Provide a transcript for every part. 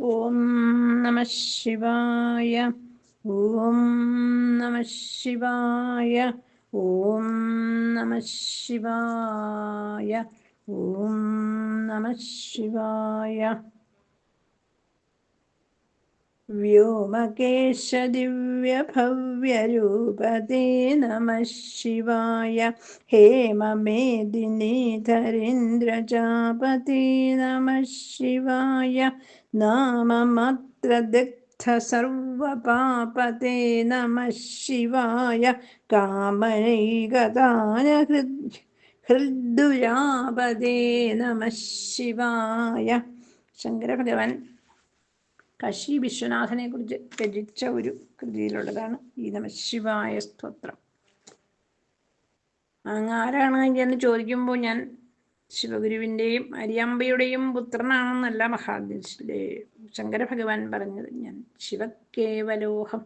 ഓം നമഃ ശിവായ. ഓം നമഃ ശിവായ. ഓം നമഃ ശിവായ. ഓം നമഃ ശിവായ. വ്യോമകേശ ദിവ്യഭവ്യരൂപതേ നമഃ ശിവായ. ഹേമമേദിനി ധരീന്ദ്രജാപതേ നമഃ ശിവായ. നാമമാത്ര ദഗ്ധ സർവപാപതേ നമഃ ശിവായ. കാമൈകദാന ഹൃദ്ദുരാപതേ നമഃ ശിവായ. ശങ്കരഭഗവാൻ കാശി വിശ്വനാഥനെ കുറിച്ച് രചിച്ച ഒരു കൃതിയിലുള്ളതാണ് ഈ നമഃശിവായ സ്തോത്രം. അങ്ങ് ആരാണ് എന്ന് ചോദിക്കുമ്പോൾ ഞാൻ ശിവഗുരുവിൻ്റെയും അരിയമ്പയുടെയും പുത്രനാണെന്നല്ല ശങ്കരഭഗവാൻ പറഞ്ഞത്. ഞാൻ ശിവകേവലോഹം,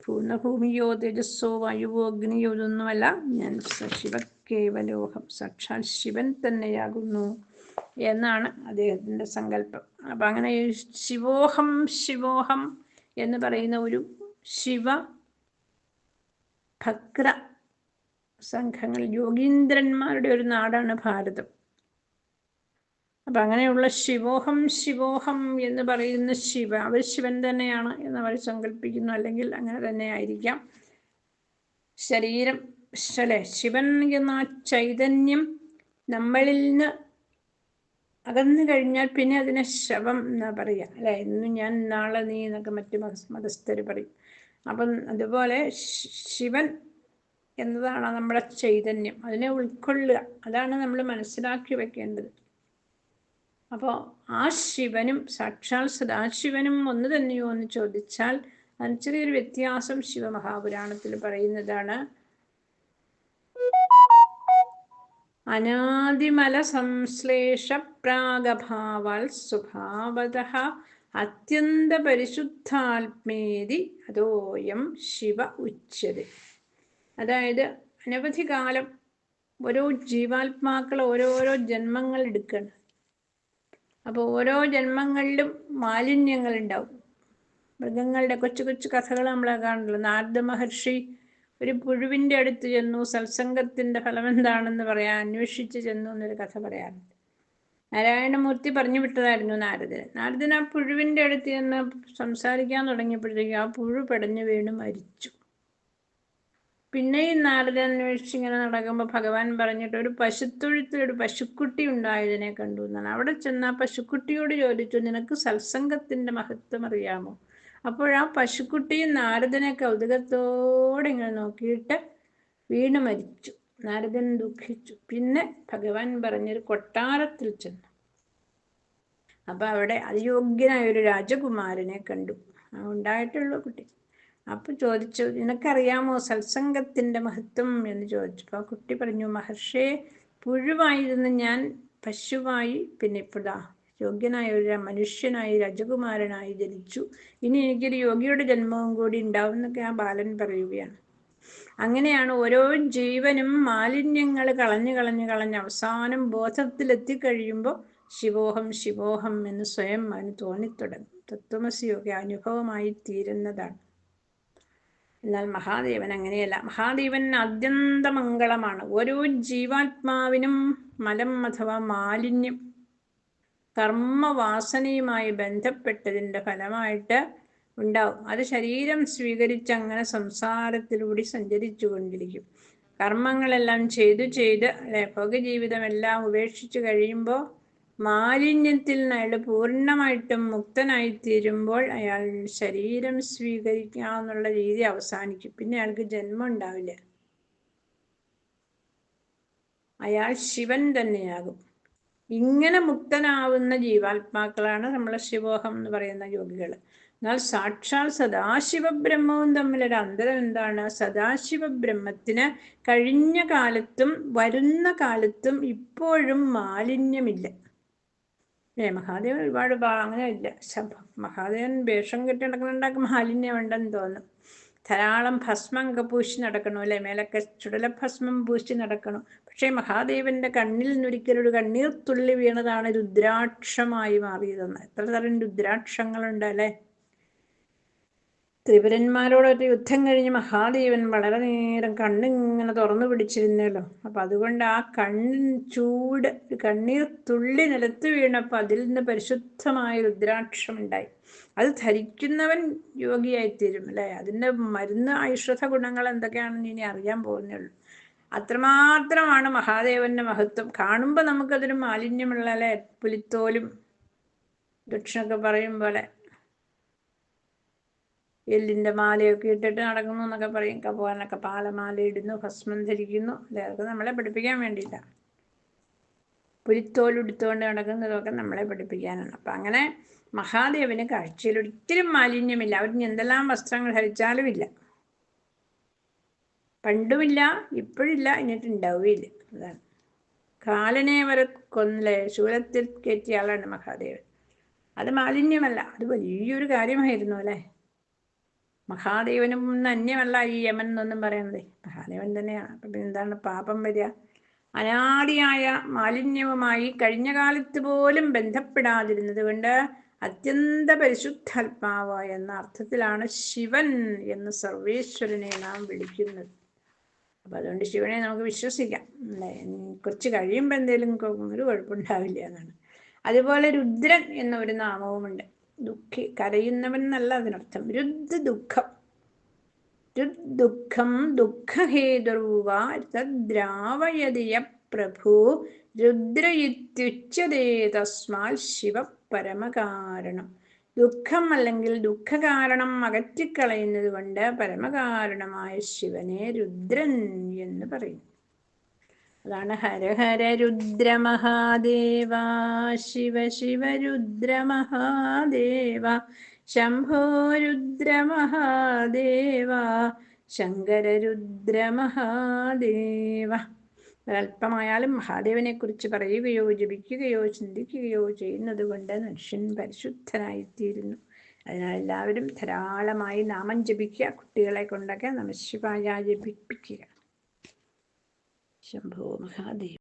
പൂർണ്ണഭൂമിയോ തേജസ്സോ വായുവോ അഗ്നിയോ ഇതൊന്നുമല്ല, ഞാൻ ശിവകേവലോഹം, സാക്ഷാൽ ശിവൻ തന്നെയാകുന്നു എന്നാണ് അദ്ദേഹത്തിൻ്റെ സങ്കല്പം. അപ്പം അങ്ങനെ ശിവോഹം ശിവോഹം എന്ന് പറയുന്ന ഒരു ശിവ ഭക്ര സംഘങ്ങൾ, യോഗീന്ദ്രന്മാരുടെ ഒരു നാടാണ് ഭാരതം. അപ്പം അങ്ങനെയുള്ള ശിവോഹം ശിവോഹം എന്ന് പറയുന്ന അവർ ശിവൻ തന്നെയാണ് എന്നവർ സങ്കല്പിക്കുന്നു, അല്ലെങ്കിൽ അങ്ങനെ തന്നെ ആയിരിക്കാം. ശരീരം ശിവൻ എന്ന ചൈതന്യം നമ്മളിൽ നിന്ന് അകന്നു കഴിഞ്ഞാൽ പിന്നെ അതിനെ ശവം എന്നാ പറയുക, അല്ലെ? ഇന്ന് ഞാൻ നാളെ നീ എന്നൊക്കെ മറ്റു മതസ്ഥർ പറയും. അപ്പം അതുപോലെ ശിവൻ എന്നതാണ് നമ്മുടെ ചൈതന്യം. അതിനെ ഉൾക്കൊള്ളുക, അതാണ് നമ്മൾ മനസ്സിലാക്കി വെക്കേണ്ടത്. അപ്പോൾ ആ ശിവനും സാക്ഷാൽ സദാശിവനും ഒന്ന് തന്നെയോ എന്ന് ചോദിച്ചാൽ അതിന് ചെറിയൊരു വ്യത്യാസം ശിവമഹാപുരാണത്തിൽ പറയുന്നതാണ്. അനാദിമല സംശ്ലേഷ പ്രാഗഭാവാൽ സ്വഭാവതഃ അത്യന്ത പരിശുദ്ധാത്മേതി അതോയം ശിവ ഉച്യതേ. അതായത് അനവധി കാലം ഓരോ ജീവാത്മാക്കൾ ഓരോരോ ജന്മങ്ങൾ എടുക്കണം. അപ്പോൾ ഓരോ ജന്മങ്ങളിലും മാലിന്യങ്ങൾ ഉണ്ടാവും. മൃഗങ്ങളുടെ കൊച്ചു കൊച്ചു കഥകൾ നമ്മളെ കാണുള്ളൂ. നാരദ മഹർഷി ഒരു പുഴുവിൻ്റെ അടുത്ത് ചെന്നു, സത്സംഗത്തിൻ്റെ ഫലം എന്താണെന്ന് പറയാൻ അന്വേഷിച്ച് ചെന്നു എന്നൊരു കഥ പറയാറുണ്ട്. നാരായണമൂർത്തി പറഞ്ഞു വിട്ടതായിരുന്നു നാരദൻ ആ പുഴുവിൻ്റെ അടുത്ത് ചെന്ന് സംസാരിക്കാൻ തുടങ്ങിയപ്പോഴത്തേക്കും ആ പുഴു പെടഞ്ഞു വീണ് മരിച്ചു. പിന്നെയും നാരദൻ അന്വേഷിച്ച് ഇങ്ങനെ നടക്കുമ്പോൾ ഭഗവാൻ പറഞ്ഞിട്ട് ഒരു പശുത്തൊഴുത്തിൽ ഒരു പശുക്കുട്ടി ഉണ്ടായതിനെ കണ്ടു എന്നാണ്. അവിടെ ചെന്ന് ആ പശുക്കുട്ടിയോട് ചോദിച്ചു, നിനക്ക് സത്സംഗത്തിൻ്റെ മഹത്വം അറിയാമോ? അപ്പോഴാ പശുക്കുട്ടിയും നാരദനെ കൗതുകത്തോടെ ഇങ്ങനെ നോക്കിയിട്ട് വീണ് മരിച്ചു. നാരദൻ ദുഃഖിച്ചു. പിന്നെ ഭഗവാൻ പറഞ്ഞൊരു കൊട്ടാരത്തിൽ ചെന്നു. അപ്പം അവിടെ അതിയോഗ്യനായ ഒരു രാജകുമാരനെ കണ്ടു, ഉണ്ടായിട്ടുള്ള കുട്ടി. അപ്പം ചോദിച്ചു, നിനക്കറിയാമോ സത്സംഗത്തിൻ്റെ മഹത്വം എന്ന് ചോദിച്ചു. ആ കുട്ടി പറഞ്ഞു, മഹർഷിയെ, പുഴുവായിരുന്നു ഞാൻ പശുവായി, പിന്നെ ഇപ്പോഴാ യോഗ്യനായ ഒരു മനുഷ്യനായി രാജകുമാരനായി ജനിച്ചു. ഇനി എനിക്കൊരു യോഗിയുടെ ജന്മവും കൂടി ഉണ്ടാവും എന്നൊക്കെ ആ ബാലൻ പറയുകയാണ്. അങ്ങനെയാണ് ഓരോ ജീവനും മാലിന്യങ്ങൾ കളഞ്ഞ് അവസാനം ബോധത്തിലെത്തിക്കഴിയുമ്പോൾ ശിവോഹം ശിവോഹം എന്ന് സ്വയം അവന് തോന്നിത്തുടങ്ങും. തത്വമസിയൊക്കെ അനുഭവമായി തീരുന്നതാണ്. എന്നാൽ മഹാദേവൻ അങ്ങനെയല്ല. മഹാദേവൻ അത്യന്തമംഗളമാണ്. ഓരോ ജീവാത്മാവിനും മലം അഥവാ മാലിന്യം കർമ്മവാസനയുമായി ബന്ധപ്പെട്ടതിൻ്റെ ഫലമായിട്ട് ഉണ്ടാവും. അത് ശരീരം സ്വീകരിച്ച് അങ്ങനെ സംസാരത്തിലൂടെ സഞ്ചരിച്ചു കൊണ്ടിരിക്കും. കർമ്മങ്ങളെല്ലാം ചെയ്ത് അല്ലെ, ഭോഗജീവിതമെല്ലാം ഉപേക്ഷിച്ച് കഴിയുമ്പോൾ മാലിന്യത്തിൽ നിന്ന് അയാൾ പൂർണ്ണമായിട്ടും മുക്തനായിത്തീരുമ്പോൾ അയാൾ ശരീരം സ്വീകരിക്കാമെന്നുള്ള രീതി അവസാനിക്കും. പിന്നെ അയാൾക്ക് ജന്മം ഉണ്ടാവില്ല. അയാൾ ശിവൻ തന്നെയാകും. ഇങ്ങനെ മുക്തനാവുന്ന ജീവാത്മാക്കളാണ് നമ്മളെ ശിവോഹം എന്ന് പറയുന്ന യോഗികൾ. എന്നാൽ സാക്ഷാൽ സദാശിവബ്രഹ്മവും തമ്മിലൊരു അന്തരം എന്താണ്? സദാശിവബ്രഹ്മത്തിന് കഴിഞ്ഞ കാലത്തും വരുന്ന കാലത്തും ഇപ്പോഴും മാലിന്യമില്ല. മഹാദേവൻ ഒരുപാട് അങ്ങനെ ഇല്ല. മഹാദേവൻ വേഷം കെട്ടി നടക്കുന്നുണ്ടാക്കും മാലിന്യം ഉണ്ടെന്ന് തോന്നും. ധാരാളം ഭസ്മം പൂശി നടക്കണം അല്ലേ, മേലൊക്കെ ചുടലഭസ്മം പൂശി നടക്കണം. പക്ഷേ മഹാദേവന്റെ കണ്ണിൽ നിന്നൊരിക്കലൊരു കണ്ണീർ തുള്ളി വീണതാണ് രുദ്രാക്ഷമായി മാറിയതെന്ന്. എത്ര തരം രുദ്രാക്ഷങ്ങളുണ്ട് അല്ലേ. ത്രിപുരന്മാരോടൊരു യുദ്ധം കഴിഞ്ഞ് മഹാദേവൻ വളരെ നേരം കണ്ണിങ്ങനെ തുറന്നു പിടിച്ചിരുന്നല്ലോ. അപ്പം അതുകൊണ്ട് ആ കണ്ണിൻ ചൂട് കണ്ണീർ തുള്ളി നിലത്ത് വീണപ്പോൾ അതിൽ നിന്ന് പരിശുദ്ധമായ രുദ്രാക്ഷം ഉണ്ടായി. അത് ധരിക്കുന്നവൻ യോഗിയായിത്തീരും അല്ലേ. അതിൻ്റെ മരുന്ന് ഔഷധ ഗുണങ്ങൾ എന്തൊക്കെയാണെന്ന് ഇനി അറിയാൻ പോകുന്നേ ഉള്ളൂ. അത്രമാത്രമാണ് മഹാദേവന്റെ മഹത്വം. കാണുമ്പോൾ നമുക്കതൊരു മാലിന്യമുള്ള അല്ലേ, പുലിത്തോലും ദക്ഷിണൊക്കെ പറയും പോലെ എല്ലിൻ്റെ മാലയൊക്കെ ഇട്ടിട്ട് നടക്കുന്നു എന്നൊക്കെ പറയും. കപോലനൊക്കെ പാലമാല ഇടുന്നു, ഭസ്മം ധരിക്കുന്നു അല്ലേ. അതൊക്കെ നമ്മളെ പഠിപ്പിക്കാൻ വേണ്ടിയില്ല. പുലിത്തോലെടുത്തുകൊണ്ട് നടക്കുന്നതൊക്കെ നമ്മളെ പഠിപ്പിക്കാനാണ്. അപ്പം അങ്ങനെ മഹാദേവന് കാഴ്ചയിൽ ഒരിക്കലും മാലിന്യമില്ല. അവരിന് എന്തെല്ലാം വസ്ത്രങ്ങൾ ധരിച്ചാലും ഇല്ല, പണ്ടുമില്ല, ഇപ്പോഴില്ല, ഇനിയിട്ടുണ്ടാവുകയില്ല. അതാണ്. കാലനെ വരെ കൊന്നലെ ശൂലത്തിൽ കയറ്റിയ ആളാണ് മഹാദേവൻ. അത് മാലിന്യമല്ല, അത് വലിയൊരു കാര്യമായിരുന്നു അല്ലേ. മഹാദേവനും അന്യമല്ല ഈ യമൻ എന്നൊന്നും പറയുന്നത്, മഹാദേവൻ തന്നെയാണ്. അപ്പം എന്താണ് പാപം വരിക? അനാദിയായ മാലിന്യവുമായി കഴിഞ്ഞ കാലത്ത് പോലും ബന്ധപ്പെടാതിരുന്നത് കൊണ്ട് അത്യന്ത പരിശുദ്ധാത്മാവ് എന്ന അർത്ഥത്തിലാണ് ശിവൻ എന്ന് സർവേശ്വരനെ നാം വിളിക്കുന്നത്. അപ്പം അതുകൊണ്ട് ശിവനെ നമുക്ക് വിശ്വസിക്കാം അല്ലേ. കുറച്ച് കഴിയുമ്പോൾ എന്തെങ്കിലും ഒരു കുഴപ്പമുണ്ടാവില്ല എന്നാണ്. അതുപോലെ രുദ്രൻ എന്നൊരു നാമവുമുണ്ട്. കരയുന്നവൻ എന്നല്ല അതിനർത്ഥം. ദുഃഖം ദുഃഖം ദുഃഖഹേതുർവ തദ്രാവയതിയ പ്രഭു രുദ്രയിത്യുച്യതേ തസ്മാൽ ശിവ പരമകാരണം. ദുഃഖം അല്ലെങ്കിൽ ദുഃഖകാരണം അകറ്റിക്കളയുന്നത് കൊണ്ട് പരമകാരണമായ ശിവനെ രുദ്രൻ എന്ന് പറയും. അതാണ് ഹര ഹര രുദ്ര മഹാദേവ, ശിവ ശിവ രുദ്ര മഹാദേവ, ശംഭോ രുദ്ര മഹാദേവ, ശങ്കര രുദ്ര മഹാദേവ. ഒരല്പമായാലും മഹാദേവനെ കുറിച്ച് പറയുകയോ ജപിക്കുകയോ ചിന്തിക്കുകയോ ചെയ്യുന്നത് കൊണ്ട് മനുഷ്യൻ പരിശുദ്ധനായിത്തീരുന്നു. അതിനാൽ എല്ലാവരും ധാരാളമായി നാമം ജപിക്കുക. കുട്ടികളെ കൊണ്ടൊക്കെ നമഃശിവായ ജപിപ്പിക്കുക. ശംഭോ മഹാദേവ.